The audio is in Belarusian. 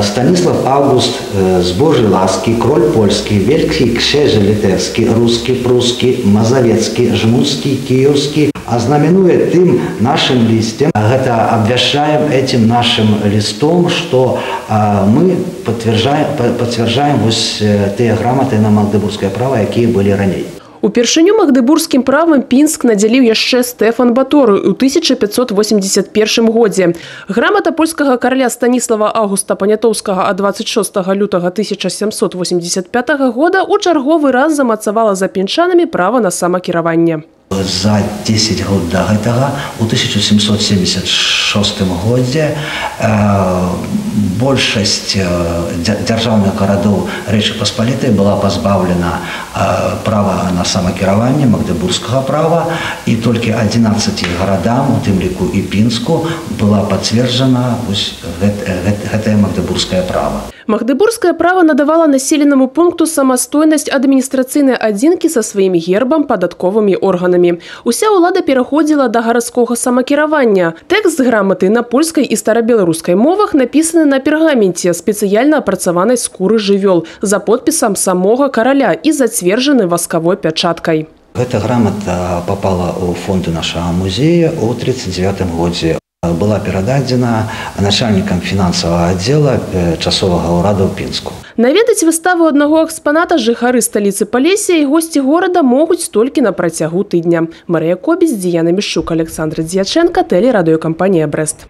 Станислав Август з Божьей ласки, кроль польский, великий княже литовский, русский, прусский, мазовецкий, жмутский, киевский, ознаменует им нашим листом. Это обвящаем этим нашим листом, что мы подтверждаем те грамоты на магдебургское право, какие были ранее. Упершыню магдебургскім правам Пінск надзяліў яшчэ Стэфан Баторый у 1581 годзе. Грамата польскага караля Станіслава Августа Панятоўскага ад 26 лютага 1785 года у чарговы раз замацавала за пінчанамі права на самакіраванне. За 10 год до этого, у 1776 году, большасць дзяржаўных гарадоў Рэчы Паспалітай была пазбаўлена права на самакіраванне, магдебургскага права, і толькі 11 гарадам, у тым ліку і Пінску, была пацверджана гэтае магдебургскае права. Магдебургскае право надавало населенному пункту самастойнасць адміністрацыйнай адзінкі са сваім гербам, падатковымі органамі. Уся ўлада пераходзіла да гарадскога самакіравання. Тэкст граматы на польскай і старабеларускай мовах напісаны на пергаменце спецыяльна апрацаванай скуры жывёл за подпісам самога караля і зацверджаны васкавой пячаткай. Эта грамота попала у фонды нашего музея у 1939 годзе. Была перададзена начальникам фінансавага аддзела часовага ўрада ў Пінску. Наведаць выставу аднаго экспаната жыхары сталіцы Палесія і госці горада могуць толькі на працягу тыдня. Марыя Кобіс, Дзіяна Мішчук, Александр Дзячэнка, тэлерадыёкампанія «Брэст».